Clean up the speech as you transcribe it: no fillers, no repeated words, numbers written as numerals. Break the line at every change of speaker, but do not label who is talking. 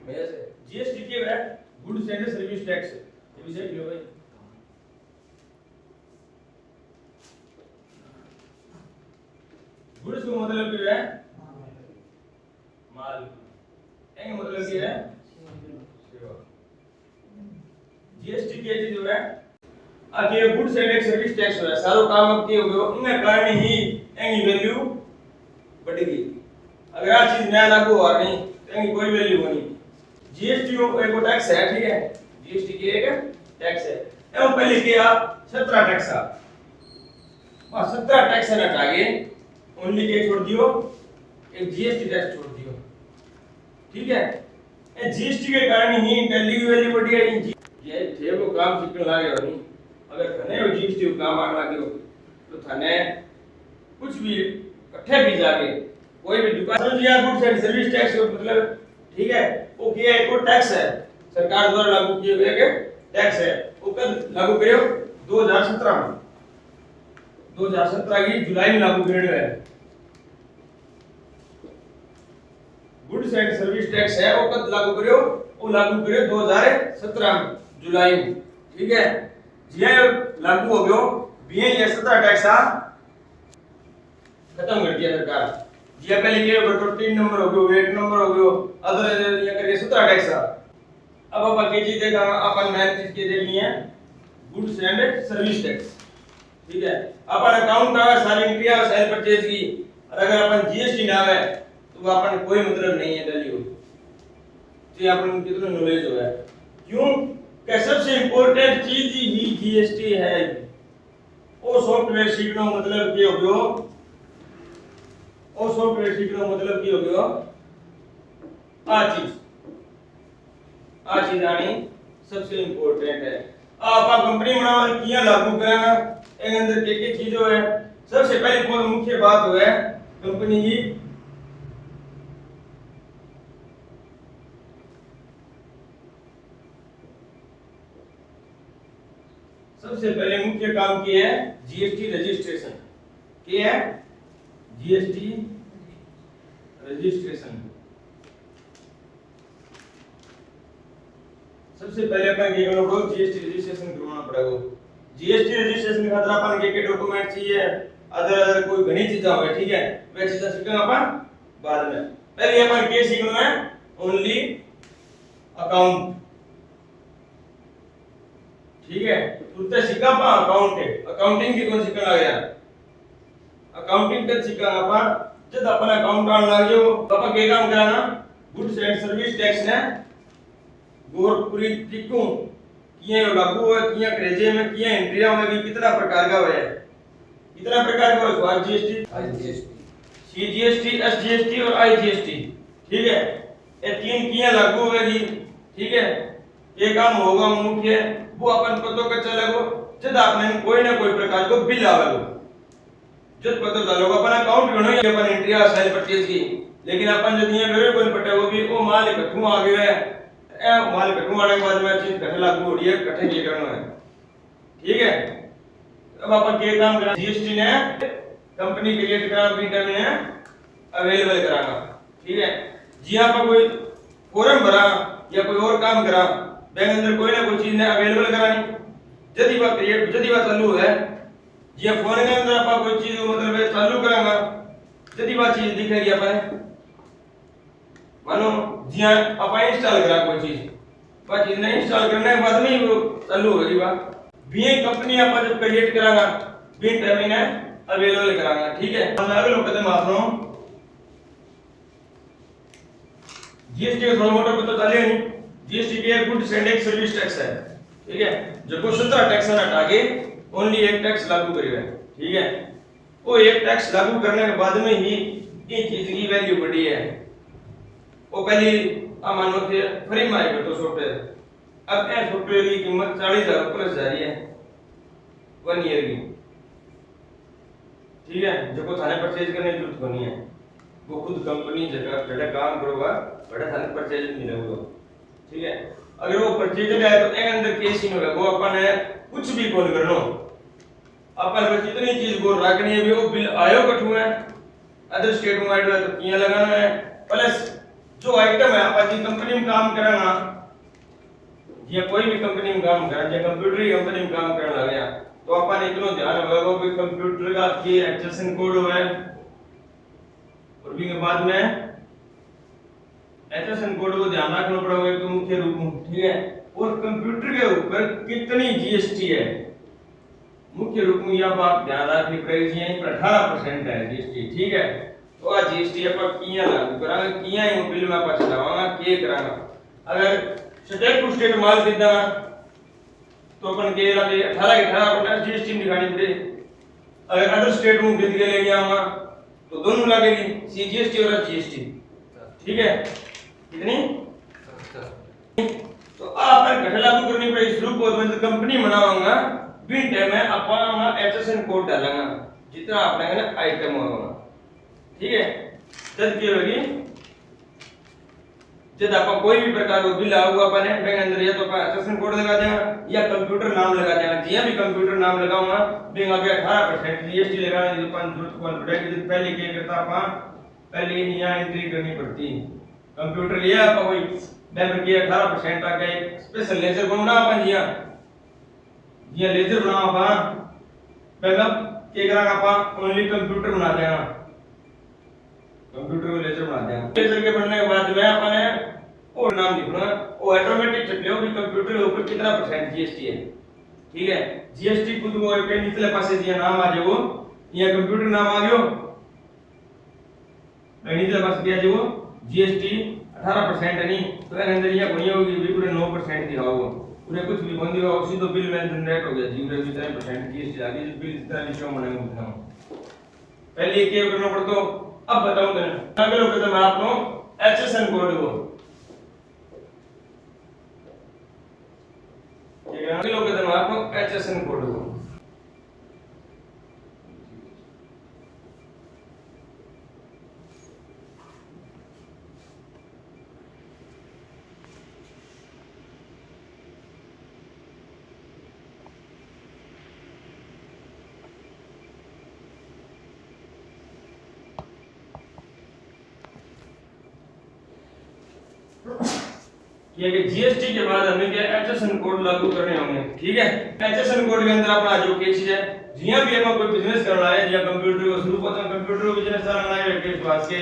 मेरे से जीएसटी के है गुड्स एंड सर्विस टैक्स ये विषय क्यों भाई गुड्स का मतलब क्या है माल एंग मतलब क्या है सेवा जीएसटी के जो है आगे गुड्स एंड सर्विस टैक्स है सारो काम अब के हो गयो इन कारण ही एंगी वैल्यू बढ़ेगी अगर आ चीज नया लागू हो नहीं तो एंगी कोई वैल्यू नहीं जीएसटी एक टैक्स है ठीक है जीएसटी के एक टैक्स है एवं पहले किया 17 टैक्स आ 17 टैक्स है ना आगे ओनली के छोड़ दियो एक जीएसटी टैक्स छोड़ दियो ठीक है ए जीएसटी के कारण ही दिल्ली की वैल्यू बढ़ी है ये थे वो काम सीखने लागे हो नहीं अगर थने वो जीएसटी को काम आने लगे तो थने कुछ भी इकट्ठे भी जाके कोई भी दुकान समझिए गुड्स एंड सर्विस टैक्स मतलब ठीक है वो किया एक और टैक्स है सरकार द्वारा लागू किए गए के टैक्स है वो कब लागू करियो 2017 में 2017 की जुलाई में लागू करियो है गुड्स एंड सर्विस टैक्स है वो कब लागू करियो वो लागू करियो 2017 में जुलाई में ठीक है ये लागू हो गयो बीए ये 17 टैक्स आ खत्म कर दिया सरकार ये पहले के ऊपर 3 नंबर हो गयो 8 नंबर हो गयो अदर ये करके 17 टैक्स आ अब अपन के चीज देखा अपन मेन चीज के देखनी है गुड्स एंड सर्विस टैक्स ठीक है अपन अकाउंट आवे सारी एंट्री आवे सेल परचेज की और अगर अपन जीएसटी ना आवे तो अपन कोई मतलब नहीं है वैल्यू तो अपन कितना नॉलेज हो है क्यों कि सबसे इंपॉर्टेंट चीज ही जीएसटी है वो सॉफ्टवेयर सीखना मतलब क्या हो गयो और सॉफ्टवेयर सीखना मतलब क्या हो गयो आ चीज आनी सबसे इंपॉर्टेंट है आपा कंपनी बनावे किया लागू करेगा एक अंदर के चीजों है सबसे पहले बहुत मुख्य बात है कंपनी की सबसे पहले मुख्य काम किया है जीएसटी रजिस्ट्रेशन क्या है जीएसटी रजिस्ट्रेशन सबसे पहले अपन क्या करना पड़ेगा जीएसटी रजिस्ट्रेशन करवाना पड़ेगा जीएसटी रजिस्ट्रेशन खातिर अपन के डॉक्यूमेंट चाहिए अदर कोई घणी चीजें होवे ठीक है वे चीजें सीखना अपन बाद में पहले अपन क्या सीखना है ओनली अकाउंट ठीक है उत्तर सीखा पा अकाउंट है अकाउंटिंग की कौन सीखना लग गया अकाउंटिंग का सीखा अपन जब अपन अकाउंट आने लग जाओ तो अपन क्या काम कराना गुड्स एंड सर्विस टैक्स ने गोर पूरी टिकू किए लागू है किए क्रेजे में किए एंट्रिया में भी कितना प्रकार का है कितना प्रकार का है जीएसटी आईजीएसटी सीजीएसटी एसजीएसटी और आईजीएसटी ठीक है ये तीन किए लागू होगी ठीक है ये काम होगा मुख्य वो अपन पतो का चलेगो जब आपने कोई ना कोई प्रकार को बिल आवेगो जब पतो चलेगो अपन अकाउंट गणो ये अपन एंट्री आ सेल परचेज की लेकिन अपन जब ये वेरे कोई पटे वो भी वो माल इकट्ठू आ गया है ए माल इकट्ठू आने के बाद में चीज घटे लागू हो रही है इकट्ठे ये करना है ठीक है अब अपन के काम करा जीएसटी ने कंपनी क्रिएट करा भी करने है अवेलेबल कराना ठीक है जी आप कोई फॉर्म भरा या कोई और काम करा बैंक अंदर कोई ना कोई चीज ने अवेलेबल करानी जदी बात क्रिएट जदी बात चालू है जे फोन के अंदर आपा कोई चीज मतलब चालू करांगा जदी बात चीज दिखेगी अपन मानो जिया आपा इंस्टॉल करा कोई चीज बात चीज ने इंस्टॉल करने के बाद में वो चालू होगी बात बीए कंपनी आपा जब क्रिएट करांगा बीए टाइमिंग है अवेलेबल करांगा ठीक है हम अगले कदम आपनो जीएसटी का थोड़ा मोटा पता चले नहीं जीएसटी के गुड्स एंड सर्विस टैक्स है ठीक है जो को 17 टैक्स ना आगे ओनली एक टैक्स लागू करेगा ठीक है वो एक टैक्स लागू करने के बाद में ही ये चीज की वैल्यू बढ़ी है वो पहले मानो कि फ्री में आएगा तो सॉफ्टवेयर अब ए सॉफ्टवेयर की कीमत 40,000 प्लस जा रही है 1 ईयर की ठीक है जो को थाने परचेज करने की जरूरत नहीं है वो खुद कंपनी जगह बड़ा काम करोगा बड़ा थाने परचेज मिलेगा ठीक है अगर वो परचेज है तो एक अंदर केस ही होगा वो अपन है कुछ भी कौन करनो अपन बस इतनी चीज को रखनी है वो बिल आयो कठू है अदर स्टेट में ऐड है तो किया लगाना है प्लस जो आइटम है अपन जी कंपनी में काम करेंगे, या कोई भी कंपनी में काम करें, या कंप्यूटर की कंपनी में काम करने लगे हैं, तो अपन इतना ध्यान रखो कि कंप्यूटर का की एक्सेशन कोड है, और भी के बाद में एक्सेशन कोड को ध्यान रखना पड़ेगा एक मुख्य रूप में, ठीक है। और कंप्यूटर के ऊपर कितनी जीएसटी है, मुख्य रूप में यह बात ध्यान रखनी पड़ेगी। यहीं पर 18% है जीएसटी, ठीक है। तो आ जीएसटी अपन किया लागू करांगे, किया ही बिल में अपन चलावांगा, के करांगा। अगर स्टेट टू स्टेट माल खरीदना तो अपन के लगे 18% जीएसटी दिखानी पड़े। अगर अदर स्टेट में खरीद के ले आऊंगा तो दोनों लगेगी, सीजीएसटी और जीएसटी, ठीक है। कितनी तो अपन घटा लागू करनी पड़ेगी। शुरू को मैं कंपनी बनाऊंगा, बिन टाइम में अपन एचएसएन कोड डालेंगे जितना आपने ना आइटम होगा, ठीक है। जब की होगी, जब आप कोई भी प्रकार का बिल आऊगा अपन बैंक अंदर, या तो अपन एचएसएन कोड लगा देगा या कंप्यूटर नाम लगा देगा। जिया भी कंप्यूटर नाम लगाऊंगा बैंक आगे 18% जीएसटी लगाने की अपन जरूरत को पड़ेगी। पहले क्या करता अपन, पहले यहां एंट्री करनी पड़ती, कंप्यूटर लिया अपन कोई बैंक के 18% आ गए। स्पेशल लेजर बनाना अपन जिया लेजर बनाओ अपन बैकअप के करा अपन ओनली कंप्यूटर बना देगा, कंप्यूटर को लेजर बना देगा। लेजर के बनने के बाद में अपन है और नाम लिखना, वो ऑटोमेटिक चेक लो कि कंप्यूटर के ऊपर कितना % जीएसटी है, ठीक है। जीएसटी खुद वो के निचले पासे दिया नाम आ जाओ, ये कंप्यूटर नाम आ गयो, निचले पासे दिया जाओ जीएसटी 18% है, नहीं तो अंदर ये कोई होगी भी पूरे 9% दिया होगा, पूरे कुछ भी बंदी होगा, सीधो बिल में जनरेट हो गया जी, पूरे 10% जीएसटी आ गई, बिल जितना निश्चय बनेगा उतना। पहले क्या करना पड़ता, अब बताऊं मैं अगले लोग मैं आपको एचएसएन कोड को, ठीक है। अगले लोग मैं आपको एचएसएन कोड को ये कि जीएसटी के बाद हमें क्या एचएसएन कोड लागू करने होंगे, ठीक है। एचएसएन कोड के अंदर अपना जो क्या चीज है, जिया भी हम कोई बिजनेस करना है, या कंप्यूटर को शुरू करते हैं, कंप्यूटर बिजनेस चलाना है के पास के